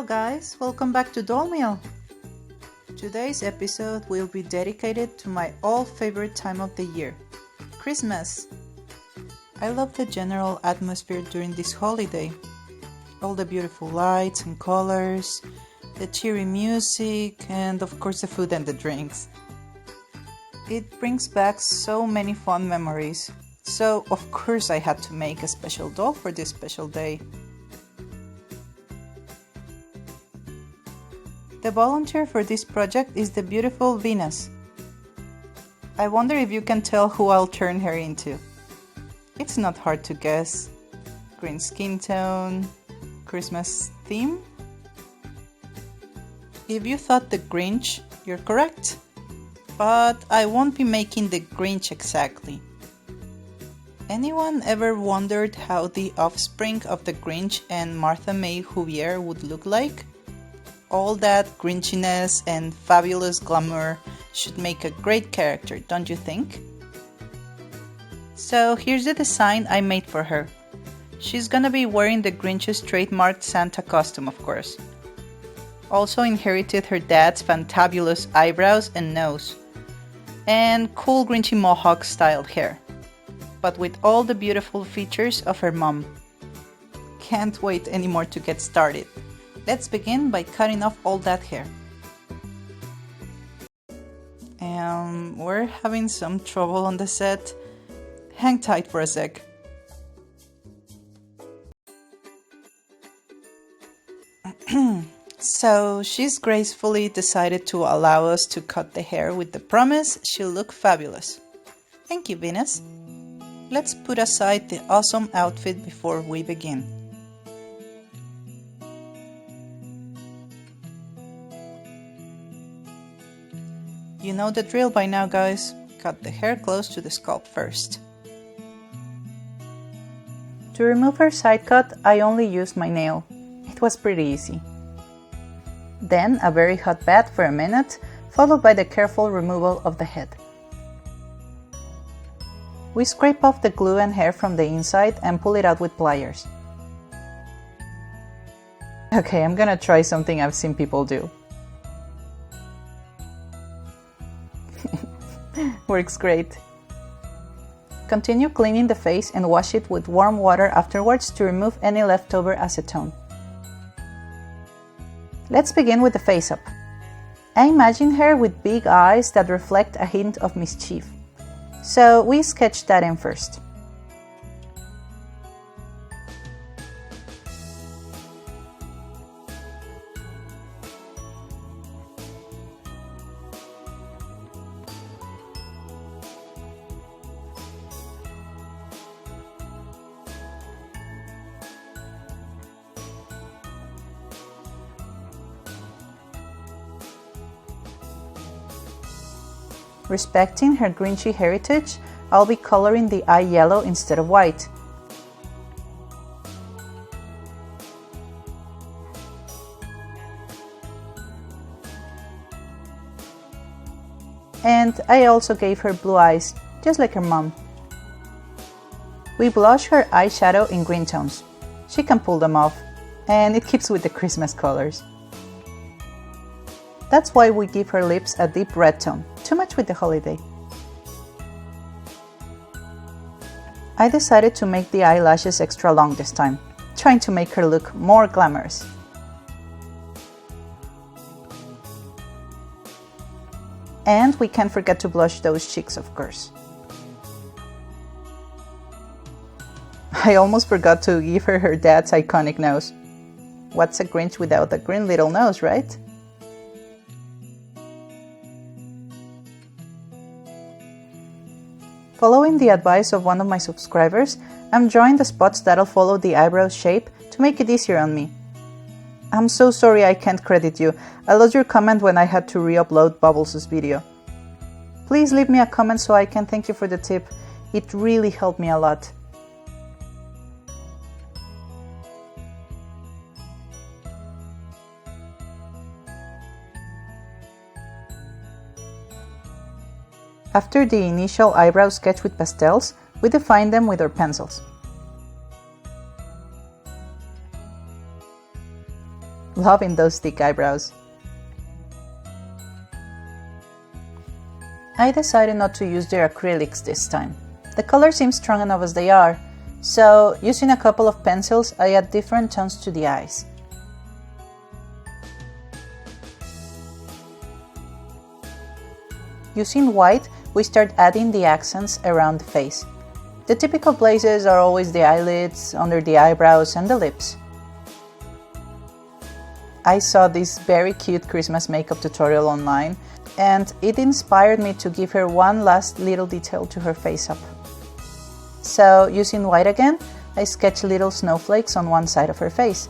guys, welcome back to Doll Meal. Today's episode will be dedicated to my all favorite time of the year, Christmas. I love the general atmosphere during this holiday. All the beautiful lights and colors, the cheery music, and of course the food and the drinks. It brings back so many fond memories, so of course I had to make a special doll for this special day. The volunteer for this project is the beautiful Venus. I wonder if you can tell who I'll turn her into. It's not hard to guess. Green skin tone, Christmas theme. If you thought the Grinch, you're correct. But I won't be making the Grinch exactly. Anyone ever wondered how the offspring of the Grinch and Martha May Huvier would look like? All that Grinchiness and fabulous glamour should make a great character, don't you think? So here's the design I made for her. She's gonna be wearing the Grinch's trademarked Santa costume, of course. Also inherited her dad's fantabulous eyebrows and nose, and cool Grinchy mohawk styled hair, but with all the beautiful features of her mom. Can't wait anymore to get started. Let's begin by cutting off all that hair. We're having some trouble on the set. Hang tight for a sec. So she's gracefully decided to allow us to cut the hair with the promise she'll look fabulous. Thank you, Venus. Let's put aside the awesome outfit before we begin. You know the drill by now, guys. Cut the hair close to the scalp first. To remove her side cut, I only used my nail. It was pretty easy. Then a very hot bath for a minute, followed by the careful removal of the head. We scrape off the glue and hair from the inside and pull it out with pliers. Okay, I'm gonna try something I've seen people do. Works great. Continue cleaning the face and wash it with warm water afterwards to remove any leftover acetone. Let's begin with the face-up. I imagine her with big eyes that reflect a hint of mischief, so we sketch that in first. Respecting her Grinchy heritage, I'll be coloring the eye yellow instead of white. And I also gave her blue eyes, just like her mom. We blush her eyeshadow in green tones. She can pull them off, and it keeps with the Christmas colors. That's why we give her lips a deep red tone, too much with the holiday. I decided to make the eyelashes extra long this time, trying to make her look more glamorous. And we can't forget to blush those cheeks, of course. I almost forgot to give her her dad's iconic nose. What's a Grinch without a green little nose, right? Following the advice of one of my subscribers, I'm drawing the spots that'll follow the eyebrow shape to make it easier on me. I'm so sorry I can't credit you. I lost your comment when I had to re-upload Bubbles' video. Please leave me a comment so I can thank you for the tip. It really helped me a lot. After the initial eyebrow sketch with pastels, we define them with our pencils. Loving those thick eyebrows. I decided not to use their acrylics this time. The colors seem strong enough as they are, so using a couple of pencils, I add different tones to the eyes. Using white, we start adding the accents around the face. The typical places are always the eyelids, under the eyebrows, and the lips. I saw this very cute Christmas makeup tutorial online, and it inspired me to give her one last little detail to her face up. So, using white again, I sketch little snowflakes on one side of her face.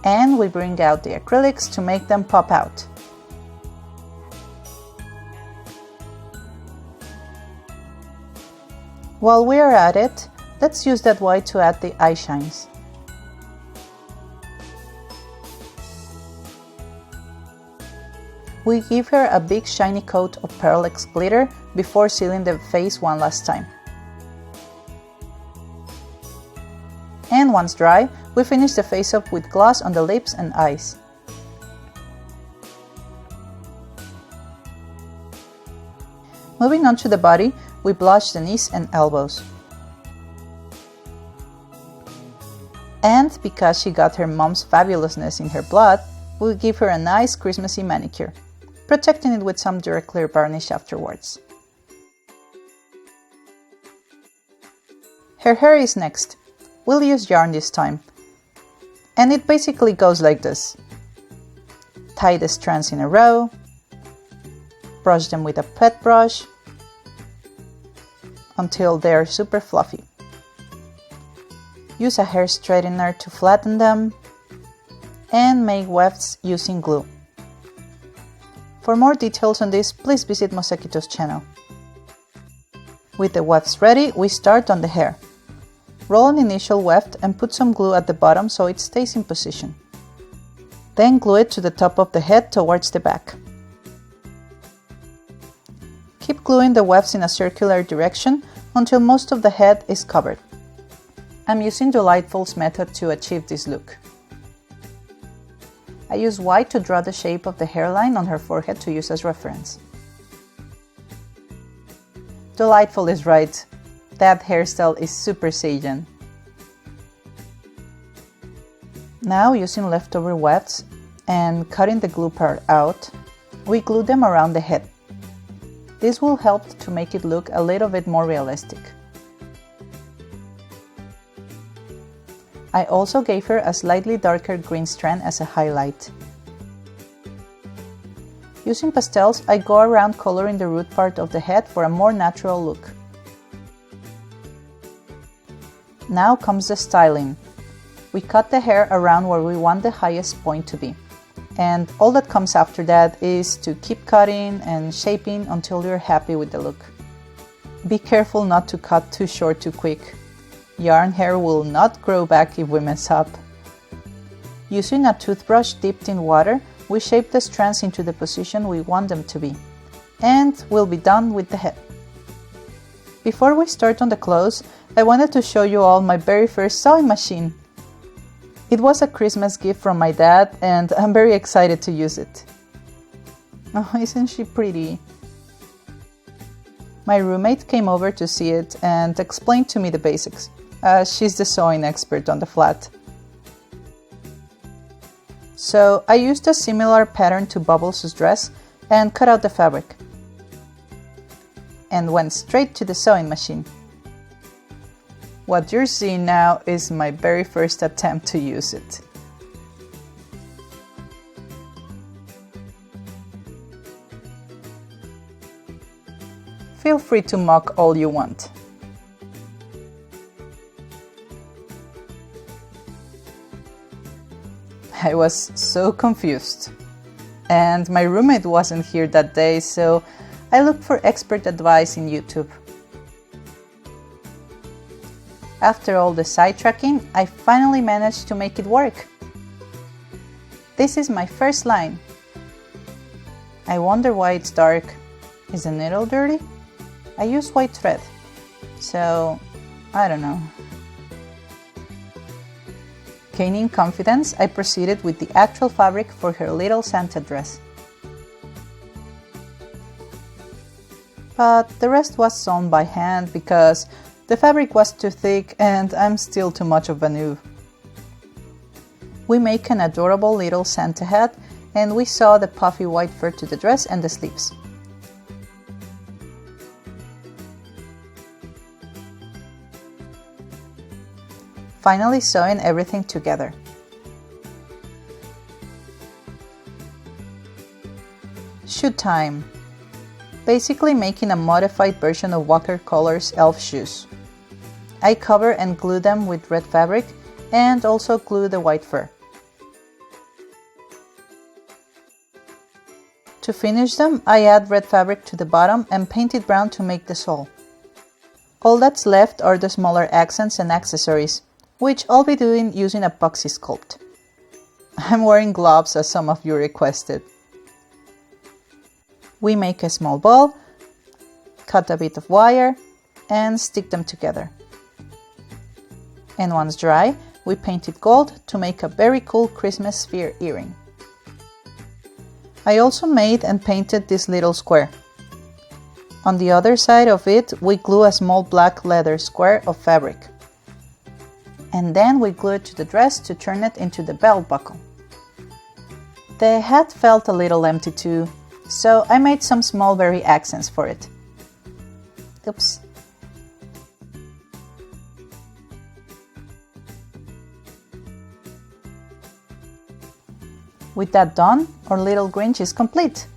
And we bring out the acrylics to make them pop out. While we are at it, let's use that white to add the eye shines. We give her a big shiny coat of Pearl-X glitter before sealing the face one last time. And once dry, we finish the face up with gloss on the lips and eyes. Moving on to the body, we blush the knees and elbows. And because she got her mom's fabulousness in her blood, we'll give her a nice Christmassy manicure, protecting it with some Dura Clear varnish afterwards. Her hair is next. We'll use yarn this time. And it basically goes like this. Tie the strands in a row, brush them with a pet brush until they're super fluffy. Use a hair straightener to flatten them and make wefts using glue. For more details on this, please visit Mozekyto's channel. With the wefts ready, we start on the hair. Roll an initial weft and put some glue at the bottom so it stays in position. Then glue it to the top of the head towards the back. Keep gluing the wefts in a circular direction until most of the head is covered. I'm using Dollightful's method to achieve this look. I use white to draw the shape of the hairline on her forehead to use as reference. Dollightful is right. That hairstyle is super Saiyan. Now, using leftover wefts and cutting the glue part out, we glue them around the head. This will help to make it look a little bit more realistic. I also gave her a slightly darker green strand as a highlight. Using pastels, I go around coloring the root part of the head for a more natural look. Now comes the styling. We cut the hair around where we want the highest point to be. And all that comes after that is to keep cutting and shaping until you're happy with the look. Be careful not to cut too short too quick. Yarn hair will not grow back if we mess up. Using a toothbrush dipped in water, we shape the strands into the position we want them to be. And we'll be done with the head. Before we start on the clothes, I wanted to show you all my very first sewing machine. It was a Christmas gift from my dad and I'm very excited to use it. Oh, isn't she pretty? My roommate came over to see it and explained to me the basics. She's the sewing expert on the flat. So I used a similar pattern to Bubbles' dress and cut out the fabric. And went straight to the sewing machine. What you're seeing now is my very first attempt to use it. Feel free to mock all you want. I was so confused. And my roommate wasn't here that day, so I looked for expert advice in YouTube. After all the sidetracking, I finally managed to make it work. This is my first line. I wonder why it's dark. Is the needle dirty? I use white thread, so I don't know. Gaining confidence, I proceeded with the actual fabric for her little Santa dress. But the rest was sewn by hand because the fabric was too thick and I'm still too much of a noob. We make an adorable little Santa hat and we sew the puffy white fur to the dress and the sleeves. Finally sewing everything together. Shoe time. Basically making a modified version of Walkercolours elf shoes. I cover and glue them with red fabric and also glue the white fur. To finish them, I add red fabric to the bottom and paint it brown to make the sole. All that's left are the smaller accents and accessories, which I'll be doing using epoxy sculpt. I'm wearing gloves as some of you requested. We make a small ball, cut a bit of wire, and stick them together. And once dry, we paint it gold to make a very cool Christmas sphere earring. I also made and painted this little square. On the other side of it, we glue a small black leather square of fabric. And then we glue it to the dress to turn it into the belt buckle. The hat felt a little empty too, so I made some small berry accents for it. Oops. With that done, our little Grinch is complete.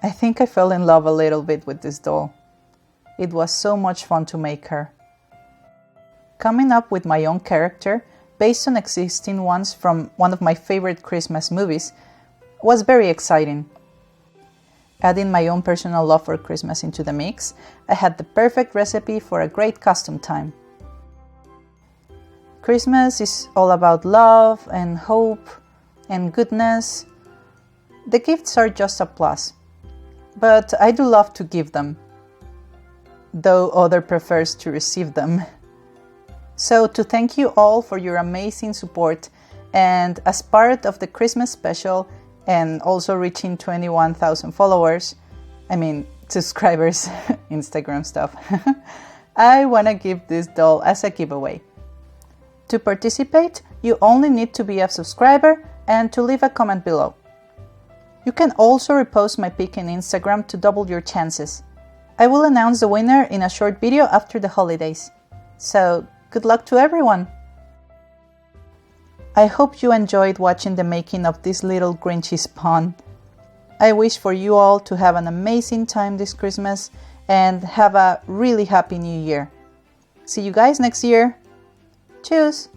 I think I fell in love a little bit with this doll. It was so much fun to make her. Coming up with my own character, based on existing ones from one of my favorite Christmas movies, was very exciting. Adding my own personal love for Christmas into the mix, I had the perfect recipe for a great costume time. Christmas is all about love and hope and goodness. The gifts are just a plus. But I do love to give them, though other prefers to receive them. So to thank you all for your amazing support, and as part of the Christmas special and also reaching 21,000 followers, subscribers, Instagram stuff, I want to give this doll as a giveaway. To participate, you only need to be a subscriber and to leave a comment below. You can also repost my pic on Instagram to double your chances. I will announce the winner in a short video after the holidays. So, good luck to everyone! I hope you enjoyed watching the making of this little Grinchy spawn. I wish for you all to have an amazing time this Christmas and have a really happy new year. See you guys next year! Tschüss!